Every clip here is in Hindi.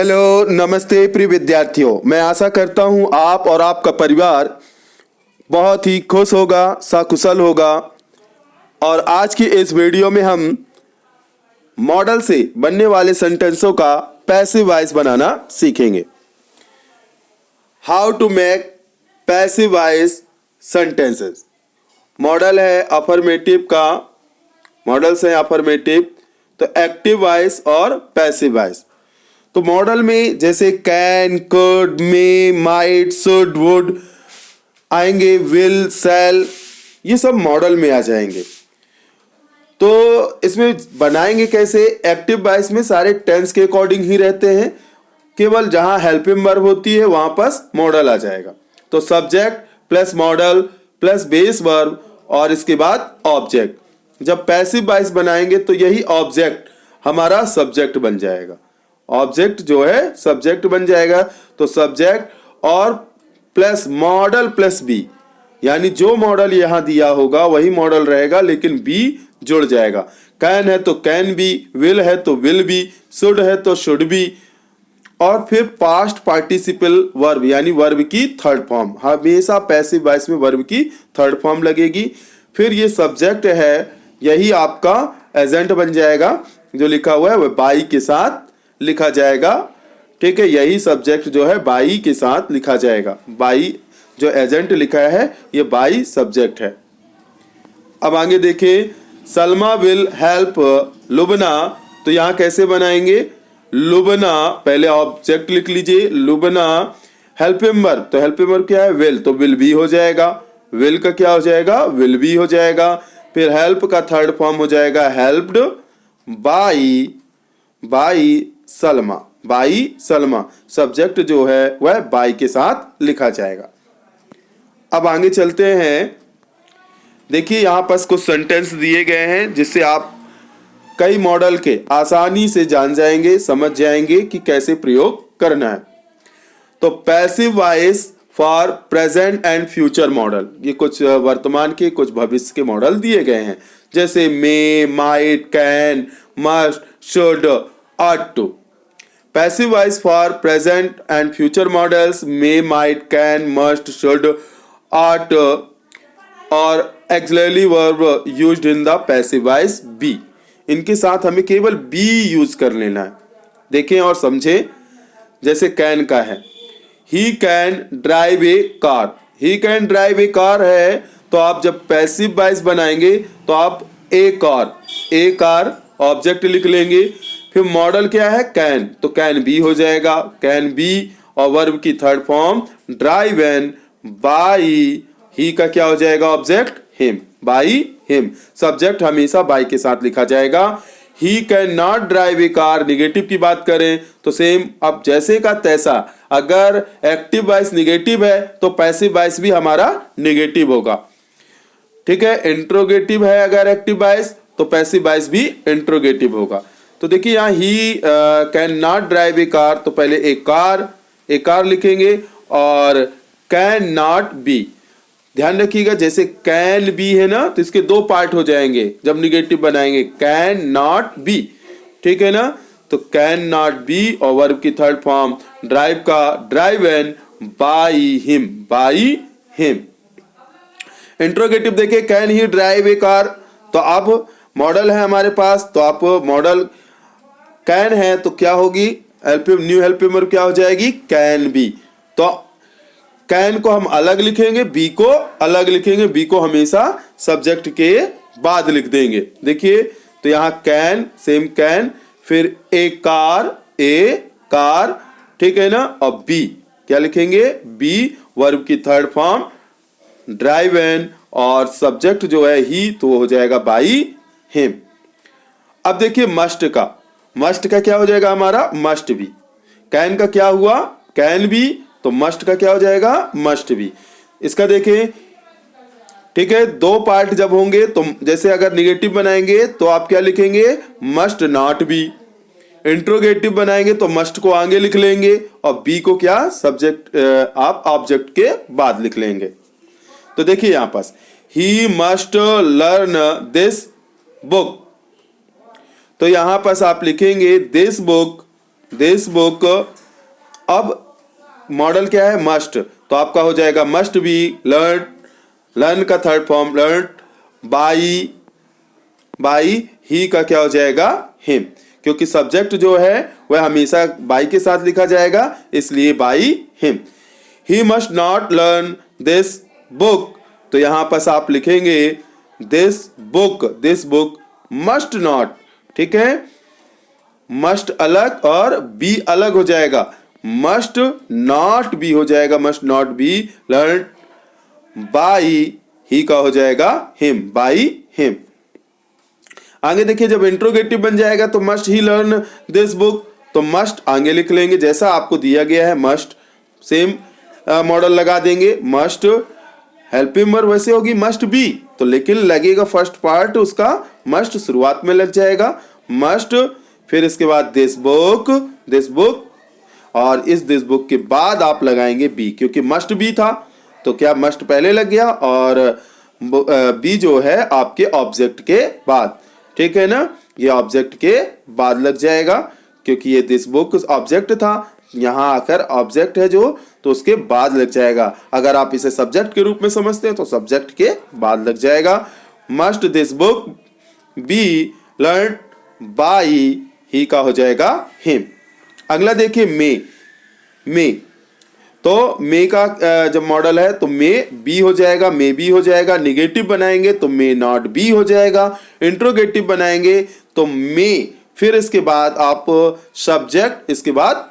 हेलो, नमस्ते प्रिय विद्यार्थियों। मैं आशा करता हूं आप और आपका परिवार बहुत ही खुश होगा, सकुशल होगा। और आज की इस वीडियो में हम मॉडल से बनने वाले सेंटेंसों का पैसिव वॉइस बनाना सीखेंगे। How to make passive voice sentences. Model है अफर्मेटिव का, मॉडल्स हैं अफर्मेटिव, तो एक्टिव वॉइस और पैसिव वॉइस। तो मॉडल में जैसे can, could, may, might, should, would आएंगे, विल, शैल, ये सब मॉडल में आ जाएंगे। तो इसमें बनाएंगे कैसे? एक्टिव वॉइस में सारे टेंस के अकॉर्डिंग ही रहते हैं, केवल जहां हेल्पिंग वर्ब होती है वहां पर मॉडल आ जाएगा। तो subject plus model plus base verb और इसके बाद ऑब्जेक्ट। जब पैसिव वॉइस बनाएंगे तो यही ऑब्जेक्ट हमारा सब्जेक्ट बन जाएगा। ऑब्जेक्ट जो है सब्जेक्ट बन जाएगा। तो सब्जेक्ट और प्लस मॉडल प्लस बी, यानी जो मॉडल यहां दिया होगा वही मॉडल रहेगा, लेकिन बी जुड़ जाएगा। कैन है तो कैन बी, विल है तो विल बी, शुड है तो शुड बी, और फिर पास्ट पार्टिसिपल वर्ब यानी वर्ब की थर्ड फॉर्म। हमेशा पैसिव वॉइस में वर्ब की थर्ड फॉर्म लगेगी। फिर ये सब्जेक्ट है, यही आपका एजेंट बन जाएगा। जो लिखा हुआ है वह बाई के साथ लिखा जाएगा। ठीक है, यही सब्जेक्ट जो है बाई के साथ लिखा जाएगा। बाई जो एजेंट लिखा है ये बाई सब्जेक्ट है। अब आगे देखिए, सलमा विल हेल्प लुबना। तो यहां कैसे बनाएंगे? लुबना पहले ऑब्जेक्ट लिख लीजिए, लुबना हेल्पिंग वर्ब, तो हेल्पिंग वर्ब क्या है? विल, तो विल बी हो जाएगा। विल का क्या हो जाएगा? विल बी हो जाएगा। फिर हेल्प का थर्ड फॉर्म हो जाएगा helped by, by Salma, by Salma. Subject जो है वह बाई के साथ लिखा जाएगा। अब आगे चलते हैं। देखिए यहां पर कुछ सेंटेंस दिए गए हैं जिससे आप कई मॉडल के आसानी से जान जाएंगे, समझ जाएंगे कि कैसे प्रयोग करना है। तो passive voice for present and future model, ये कुछ वर्तमान के कुछ भविष्य के मॉडल दिए गए हैं, जैसे may, might, can, must, should, ought to. Passive voice for present and future models may, might, can, must, should, ought और auxiliary verb used in the passive voice be. इनके साथ हमें केवल be यूज कर लेना है। देखें और समझें। जैसे can का है, he can drive a car, he can drive a car है, तो आप जब पैसिव वॉइस बनाएंगे तो आप a car ऑब्जेक्ट लिख लेंगे। फिर मॉडल क्या है? कैन, तो कैन बी हो जाएगा, कैन बी, और वर्ब की third form driven by, he का क्या हो जाएगा? Object him, by him. Subject हमेशा बाई के साथ लिखा जाएगा। He can not drive a car, negative की बात करें तो सेम, अब जैसे का तैसा। अगर एक्टिव वॉइस निगेटिव है तो पैसिव वॉइस भी हमारा निगेटिव होगा। ठीक है, इंट्रोगेटिव है अगर एक्टिव वॉइस तो पैसिव वॉइस भी इंट्रोगेटिव होगा। तो देखिए यहाँ ही can not drive a car, तो पहले ए कार लिखेंगे, और कैन नॉट बी, ध्यान रखिएगा जैसे कैन बी है ना, तो इसके दो पार्ट हो जाएंगे जब निगेटिव बनाएंगे, कैन नॉट बी। ठीक है ना, तो कैन नॉट बी और वर्ब की थर्ड फॉर्म ड्राइव का driven by him. Interrogative देखिए, can he drive a car, तो अब मॉडल है हमारे पास, तो आप मॉडल कैन है तो क्या होगी? न्यू हेल्पिंग वर्ब क्या हो जाएगी? Can be. तो कैन को हम अलग लिखेंगे, बी को अलग लिखेंगे, बी को हमेशा सब्जेक्ट के बाद लिख देंगे। देखिए तो यहाँ कैन, सेम कैन, फिर ए कार, ठीक है ना, और बी क्या लिखेंगे? बी, वर्ब की थर्ड फॉर्म ड्राइव एन, और सब्जेक्ट जो है ही, तो वो हो जाएगा बाई हिम। अब देखिए मस्ट का क्या हो जाएगा? हमारा मस्ट बी। कैन का क्या हुआ? कैन बी, तो मस्ट का क्या हो जाएगा? Must B. इसका देखें, ठीक है, दो पार्ट जब होंगे तो जैसे अगर निगेटिव बनाएंगे तो आप क्या लिखेंगे? Must not B. इंट्रोगेटिव बनाएंगे तो मस्ट को आगे लिख लेंगे और बी को क्या? सब्जेक्ट आप ऑब्जेक्ट के बाद लिख लेंगे। तो देखिए यहां पास he must learn this book, तो यहां पास आप लिखेंगे दिस बुक दिस बुक। अब मॉडल क्या है, मस्ट, तो आपका हो जाएगा मस्ट बी लर्न, लर्न का third form learn by, by he का क्या हो जाएगा, हिम, क्योंकि सब्जेक्ट जो है वह हमेशा बाई के साथ लिखा जाएगा, इसलिए by him. He must not learn this book, तो यहां पर आप लिखेंगे दिस बुक मस्ट नॉट, ठीक है, मस्ट अलग और बी अलग हो जाएगा, मस्ट नॉट बी हो जाएगा, must not be learn by he का हो जाएगा हिम, बाई हिम। आगे देखिए, जब इंट्रोगेटिव बन जाएगा तो must he learn this book, तो मस्ट आगे लिख लेंगे जैसा आपको दिया गया है, मस्ट सेम मॉडल लगा देंगे, मस्ट हेल्पिंग वर्ब वैसे होगी मस्ट बी, तो लेकिन लगेगा फर्स्ट पार्ट उसका मस्ट शुरुआत में लग जाएगा, मस्ट, फिर इसके बाद दिस बुक, और इस दिस बुक के बाद आप लगाएंगे बी, क्योंकि मस्ट बी था तो क्या मस्ट पहले लग गया, और बी जो है आपके ऑब्जेक्ट के बाद, ठीक है ना, ये ऑब्जेक्ट के बाद लग जाएगा, क्योंकि ये दिस बुक ऑब्जेक्ट था, यहाँ आकर ऑब्जेक्ट है जो, तो उसके बाद लग जाएगा। अगर आप इसे सब्जेक्ट के रूप में समझते हैं तो सब्जेक्ट के बाद लग जाएगा। Must this book be learn by he का हो जाएगा हिम। अगला देखिए मे, तो मे का जब मॉडल है तो मे बी हो जाएगा, मे बी हो जाएगा, निगेटिव बनाएंगे तो मे नॉट बी हो जाएगा, इंट्रोगेटिव बनाएंगे तो मे, फिर इसके बाद आप सब्जेक्ट, इसके बाद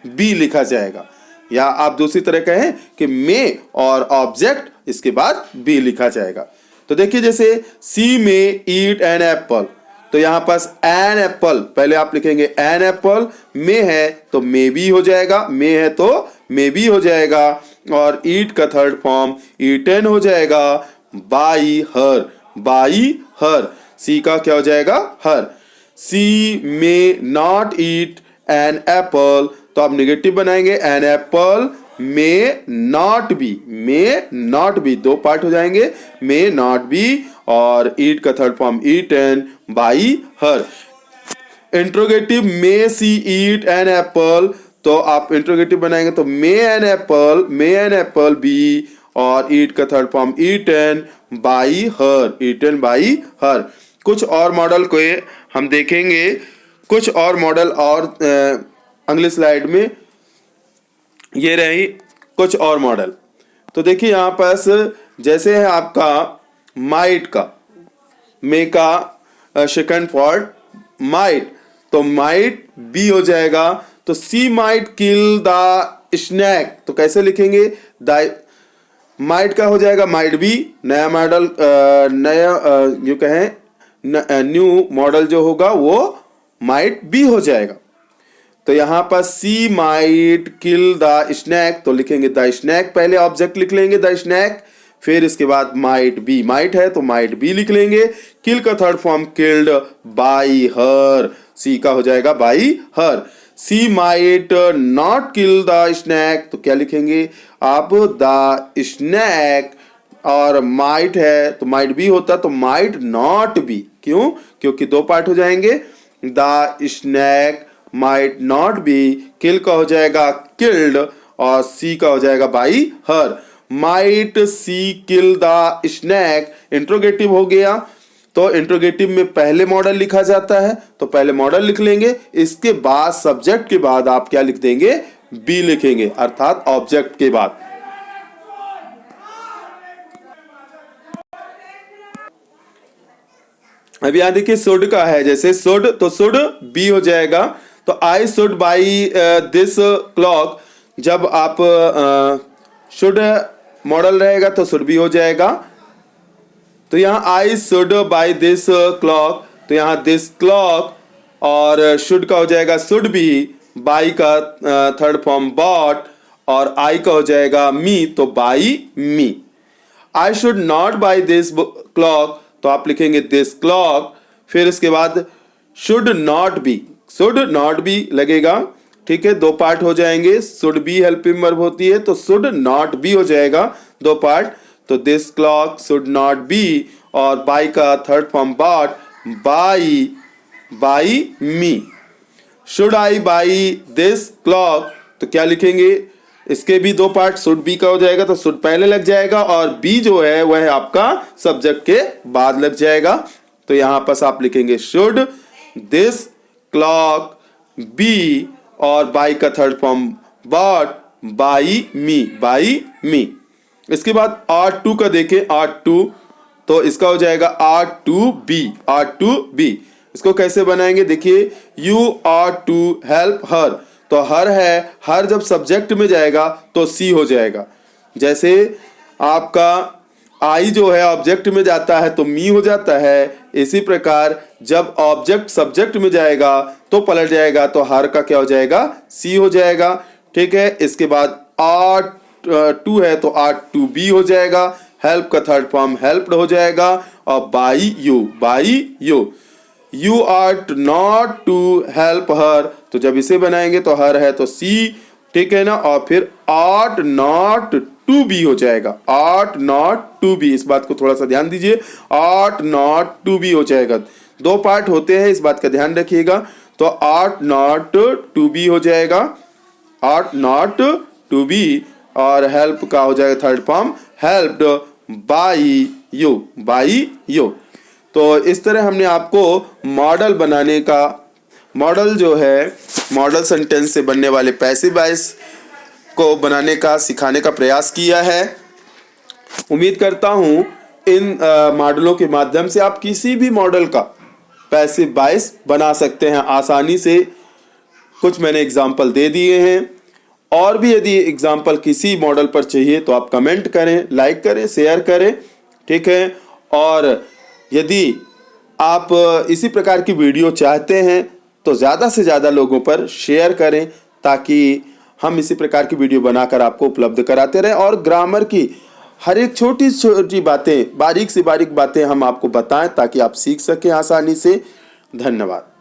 बी लिखा जाएगा, या आप दूसरी तरह कहें कि मे और ऑब्जेक्ट, इसके बाद बी लिखा जाएगा। तो देखिए जैसे सी मे ईट एन एप्पल, तो यहां पास एन एप्पल, पहले आप लिखेंगे एन एप्पल, मे है तो मे बी हो जाएगा, मे है तो मे बी हो जाएगा, और ईट का थर्ड फॉर्म ईटन हो जाएगा, बाई हर, सी का क्या हो जाएगा, her. She may not eat an apple, तो आप निगेटिव बनाएंगे, an apple may not be, दो पार्ट हो जाएंगे, मे नॉट बी, और ईट का third form eaten by her. Interrogative may she eat an apple, तो आप इंट्रोगेटिव बनाएंगे तो मे एन एप्पल बी, और ईट का third form eaten by her. कुछ और मॉडल को हम देखेंगे, कुछ और मॉडल और अगली स्लाइड में, ये रही कुछ और मॉडल। तो देखिए यहाँ पास जैसे है आपका माइट का, मे का सेकंड फॉर्म माइट, तो माइट बी हो जाएगा, तो सी माइट किल द स्नैक, तो कैसे लिखेंगे, माइट का हो जाएगा माइट बी, नया मॉडल, नया जो कहें न्यू मॉडल जो होगा वो माइट बी हो जाएगा। तो यहां पर सी माइट किल द स्नैक, तो लिखेंगे द स्नैक, पहले ऑब्जेक्ट लिख लेंगे द स्नैक, फिर इसके बाद माइट बी, माइट है तो माइट बी लिख लेंगे, किल का third form killed by her, she का हो जाएगा by her. She might not kill the snake, तो क्या लिखेंगे आप, द स्नैक, और माइट है तो माइट बी होता तो माइट नॉट बी, क्यों, क्योंकि दो पार्ट हो जाएंगे, the snake might not be, kill का हो जाएगा किल्ड, और सी का हो जाएगा by her. Might she kill the snake interrogative हो गया, तो इंट्रोगेटिव में पहले मॉडल लिखा जाता है, तो पहले मॉडल लिख लेंगे, इसके बाद सब्जेक्ट के बाद आप क्या लिख देंगे, बी लिखेंगे, अर्थात ऑब्जेक्ट के बाद। अब यहां देखिए शुड का है, जैसे शुड, तो शुड बी हो जाएगा, तो I should by this clock, जब आप शुड मॉडल रहेगा तो शुड बी हो जाएगा, तो यहाँ I should by this clock, तो यहाँ दिस क्लॉक, और शुड का हो जाएगा शुड बी, बाई का थर्ड फॉर्म बॉट, और आई का हो जाएगा मी, तो by me. I should not by this clock, तो आप लिखेंगे दिस क्लॉक, फिर इसके बाद शुड नॉट बी लगेगा, ठीक है, दो पार्ट हो जाएंगे, शुड बी हेल्पिंग वर्ब होती है तो शुड नॉट बी हो जाएगा, दो पार्ट, तो this clock should not be, और बाई का third form bought, by me. Should I buy this clock, तो क्या लिखेंगे, इसके भी दो पार्ट, शुड बी का हो जाएगा तो शुड पहले लग जाएगा और बी जो है वह आपका सब्जेक्ट के बाद लग जाएगा। तो यहां पर आप लिखेंगे शुड दिस क्लॉक बी, और बाई का थर्ड फॉर्म बॉट बाई मी। इसके बाद आर्ट टू का देखें, आर्ट टू, तो इसका हो जाएगा आर्ट टू बी। इसको कैसे बनाएंगे, देखिए you are to help her, तो हर है, हर जब सब्जेक्ट में जाएगा तो सी हो जाएगा। जैसे आपका आई जो है ऑब्जेक्ट में जाता है तो मी हो जाता है, इसी प्रकार जब ऑब्जेक्ट सब्जेक्ट में जाएगा तो पलट जाएगा, तो हर का क्या हो जाएगा, सी हो जाएगा। ठीक है, इसके बाद आर्ट टू है तो आर्ट टू बी हो जाएगा, हेल्प का थर्ड फॉर्म हेल्प्ड हो जाएगा, और by you you are not to help her, तो जब इसे बनाएंगे तो हर है तो सी, ठीक है ना, और फिर आर्ट नॉट टू बी हो जाएगा, आर्ट नॉट टू बी, इस बात को थोड़ा सा ध्यान दीजिए, आर्ट नॉट टू बी हो जाएगा। दो पार्ट होते हैं, इस बात का ध्यान रखिएगा। तो आर्ट नॉट टू बी हो जाएगा, आर्ट नॉट टू बी, और हेल्प का हो जाएगा third form helped by you. तो इस तरह हमने आपको मॉडल बनाने का, मॉडल जो है मॉडल सेंटेंस से बनने वाले पैसिव वॉइस को बनाने का, सिखाने का प्रयास किया है। उम्मीद करता हूं इन मॉडलों के माध्यम से आप किसी भी मॉडल का पैसिव वॉइस बना सकते हैं आसानी से। कुछ मैंने एग्जाम्पल दे दिए हैं, और भी यदि एग्जाम्पल किसी मॉडल पर चाहिए तो आप कमेंट करें, लाइक करें, शेयर करें, ठीक है। और यदि आप इसी प्रकार की वीडियो चाहते हैं तो ज़्यादा से ज़्यादा लोगों पर शेयर करें, ताकि हम इसी प्रकार की वीडियो बनाकर आपको उपलब्ध कराते रहें, और ग्रामर की हर एक छोटी छोटी बातें, बारीक से बारीक बातें हम आपको बताएं ताकि आप सीख सकें आसानी से। धन्यवाद।